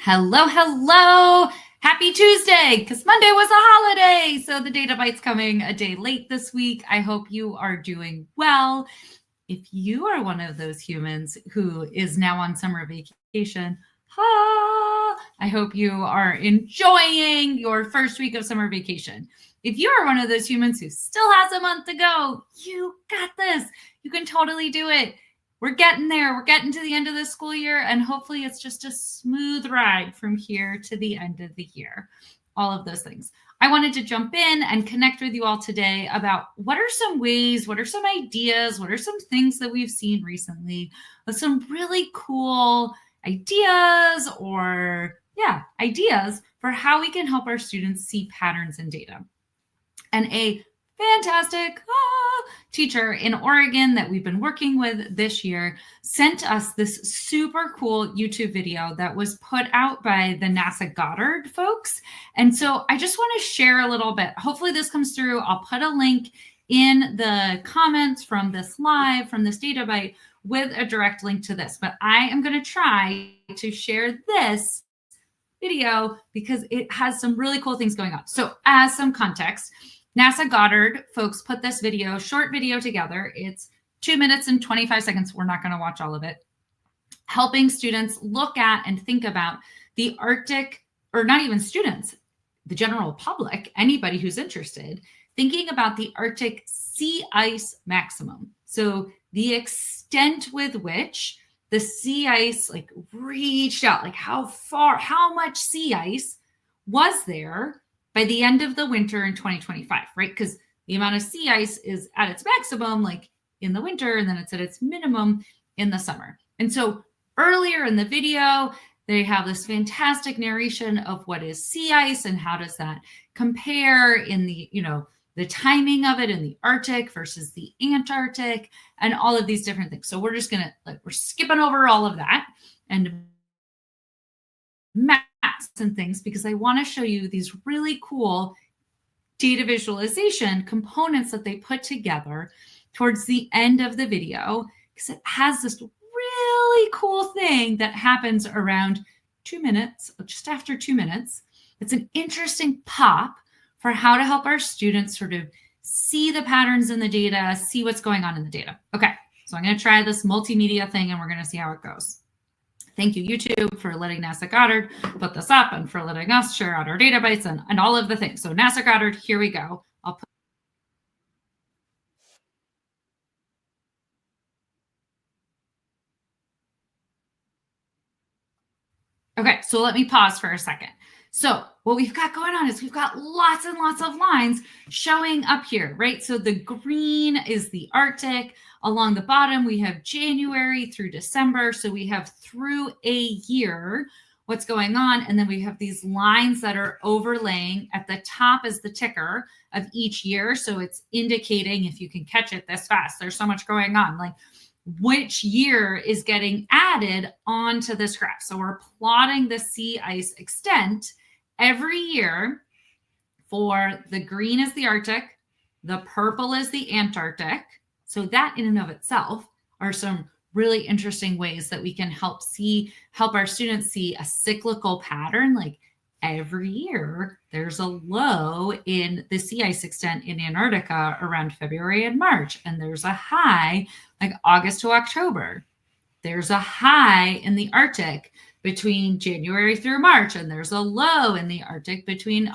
Hello, hello. Happy Tuesday, because Monday was a holiday. So the Data Bite's coming a day late this week. I hope you are doing well. If you are one of those humans who is now on summer vacation, I hope you are enjoying your first week of summer vacation. If you are one of those humans who still has a month to go, you got this. You can totally do it. We're getting there. We're getting to the end of the school year, and hopefully it's just a smooth ride from here to the end of the year. All of those things. I wanted to jump in and connect with you all today about what are some ways, what are some ideas, what are some things that we've seen recently with some really cool ideas ideas for how we can help our students see patterns in data. And a fantastic teacher in Oregon that we've been working with this year sent us this super cool YouTube video that was put out by the NASA Goddard folks. And so I just want to share a little bit. Hopefully this comes through. I'll put a link in the comments from this live, from this Data Bite, with a direct link to this. But I am going to try to share this video because it has some really cool things going on. So as some context, NASA Goddard folks put this short video together. It's 2 minutes and 25 seconds. We're not going to watch all of it. Helping students look at and think about the Arctic, or not even students, the general public, anybody who's interested, thinking about the Arctic sea ice maximum. So the extent with which the sea ice reached out, how much sea ice was there by the end of the winter in 2025, right? Because the amount of sea ice is at its maximum in the winter, and then it's at its minimum in the summer. And so earlier in the video, they have this fantastic narration of what is sea ice and how does that compare in the timing of it in the Arctic versus the Antarctic and all of these different things. So we're just gonna, we're skipping over all of that and maps and things because I want to show you these really cool data visualization components that they put together towards the end of the video, because it has this really cool thing that happens around 2 minutes, just after 2 minutes. It's an interesting pop for how to help our students sort of see the patterns in the data, see what's going on in the data. Okay, so I'm going to try this multimedia thing and we're going to see how it goes. Thank you, YouTube, for letting NASA Goddard put this up and for letting us share out our Data Bites and all of the things. So NASA Goddard, here we go. Okay, so let me pause for a second. So what we've got going on is we've got lots and lots of lines showing up here, right? So the green is the Arctic. Along the bottom, we have January through December. So we have through a year what's going on. And then we have these lines that are overlaying. At the top is the ticker of each year. So it's indicating, if you can catch it this fast, there's so much going on, which year is getting added onto this graph. So we're plotting the sea ice extent every year. For the green is the Arctic, the purple is the Antarctic. So that in and of itself are some really interesting ways that we can help our students see a cyclical pattern. Every year, there's a low in the sea ice extent in Antarctica around February and March, and there's a high August to October. There's a high in the Arctic between January through March, and there's a low in the Arctic between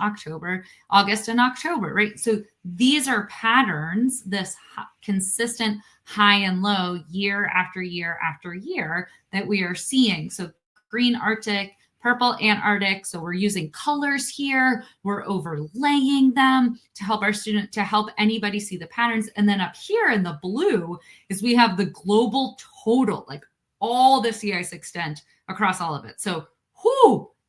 August and October, right? So these are patterns, this consistent high and low year after year after year that we are seeing. So green Arctic, purple Antarctic. So we're using colors here. We're overlaying them to help anybody see the patterns. And then up here in the blue is we have the global total, all the sea ice extent across all of it. So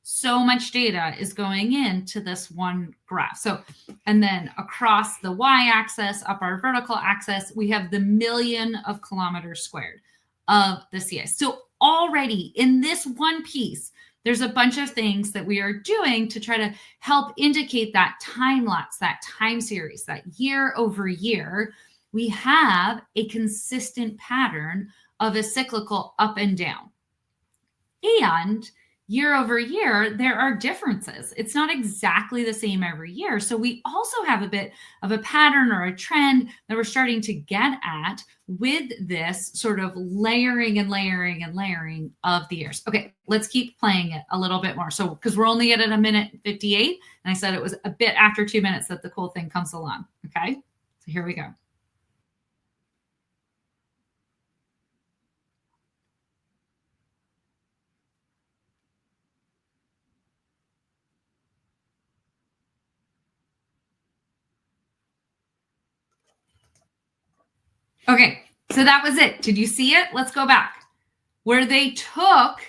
so much data is going into this one graph. So, and then across the y-axis, up our vertical axis, we have the million of kilometers squared of the sea ice. So already in this one piece, there's a bunch of things that we are doing to try to help indicate that time lapse, that time series, that year over year, we have a consistent pattern of a cyclical up and down. And year over year, there are differences. It's not exactly the same every year. So we also have a bit of a pattern or a trend that we're starting to get at with this sort of layering and layering and layering of the years. Okay, let's keep playing it a little bit more. So, because we're only at 1:58, and I said it was a bit after 2 minutes that the cool thing comes along. Okay, so here we go. Okay, so that was it. Did you see it? Let's go back. Where they took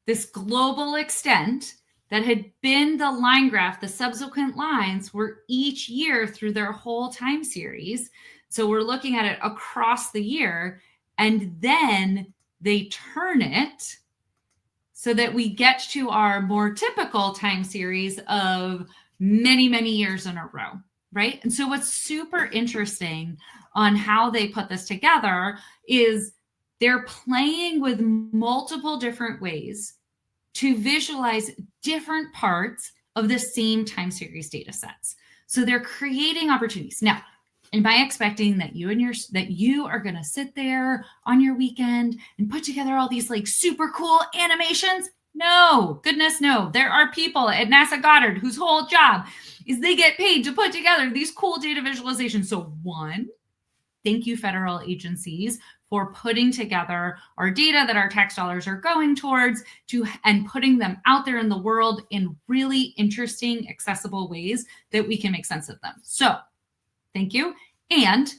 this global extent that had been the line graph, the subsequent lines were each year through their whole time series. So we're looking at it across the year, and then they turn it so that we get to our more typical time series of many, many years in a row, right? And so what's super interesting on how they put this together is they're playing with multiple different ways to visualize different parts of the same time series data sets. So they're creating opportunities. Now, am I expecting that you are going to sit there on your weekend and put together all these like super cool animations? No, goodness no. There are people at NASA Goddard whose whole job is they get paid to put together these cool data visualizations. So one, thank you, federal agencies, for putting together our data that our tax dollars are going towards and putting them out there in the world in really interesting, accessible ways that we can make sense of them. So thank you. And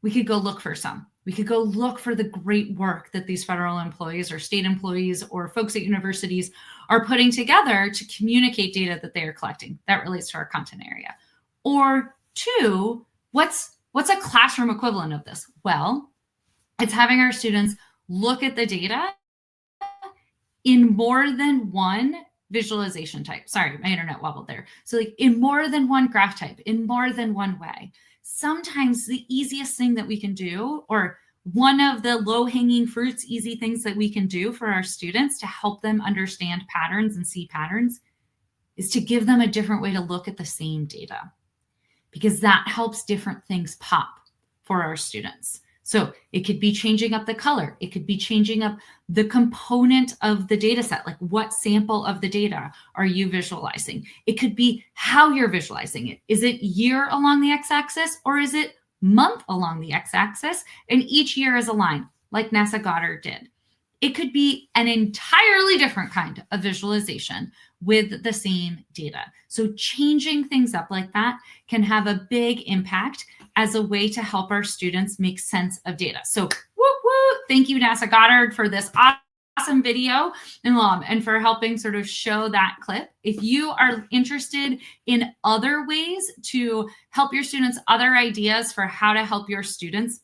we could go look for some. We could go look for the great work that these federal employees or state employees or folks at universities are putting together to communicate data that they are collecting. That relates to our content area. Or two, what's a classroom equivalent of this? Well, it's having our students look at the data in more than one visualization type. Sorry, my internet wobbled there. So like in more than one graph type, in more than one way. Sometimes the easiest thing that we can do, or one of the low-hanging fruits, easy things that we can do for our students to help them understand patterns and see patterns, is to give them a different way to look at the same data, because that helps different things pop for our students. So it could be changing up the color. It could be changing up the component of the data set, like what sample of the data are you visualizing? It could be how you're visualizing it. Is it year along the x-axis, or is it month along the x-axis? And each year is a line, like NASA Goddard did. It could be an entirely different kind of visualization with the same data. So changing things up like that can have a big impact as a way to help our students make sense of data. So woo woo, thank you, NASA Goddard, for this awesome video and for helping sort of show that clip. If you are interested in other ways to help your students, other ideas for how to help your students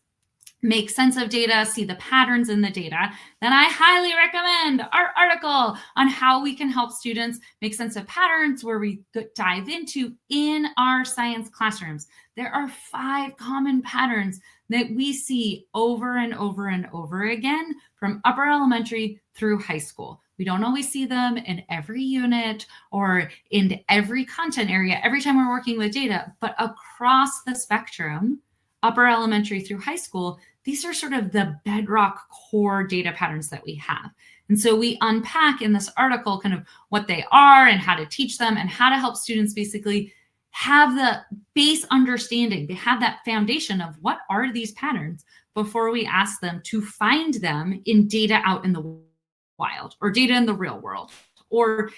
make sense of data, see the patterns in the data, then I highly recommend our article on how we can help students make sense of patterns, where we dive into in our science classrooms. There are 5 common patterns that we see over and over and over again from upper elementary through high school. We don't always see them in every unit or in every content area every time we're working with data, but across the spectrum, upper elementary through high school, these are sort of the bedrock core data patterns that we have. And so we unpack in this article kind of what they are and how to teach them and how to help students basically have the base understanding. They have that foundation of what are these patterns before we ask them to find them in data out in the wild, or data in the real world, or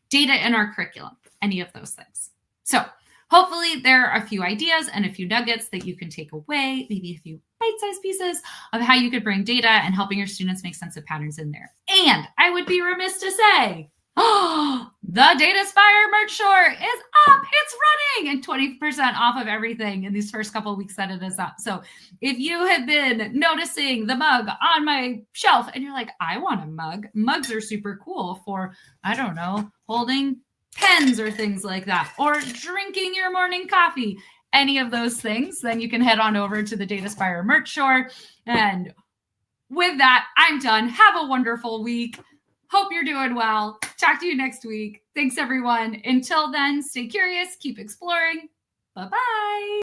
data in our curriculum, any of those things. So hopefully there are a few ideas and a few nuggets that you can take away, maybe a few bite-sized pieces of how you could bring data and helping your students make sense of patterns in there. And I would be remiss to say, oh, the Dataspire merch store is up. It's running, and 20% off of everything in these first couple of weeks that it is up. So if you have been noticing the mug on my shelf and you're like, I want a mug, mugs are super cool for, I don't know, holding pens or things like that, or drinking your morning coffee, any of those things, then you can head on over to the Dataspire merch store and with that, I'm done. Have a wonderful week. Hope you're doing well. Talk to you next week. Thanks, everyone. Until then, stay curious, keep exploring. Bye-bye.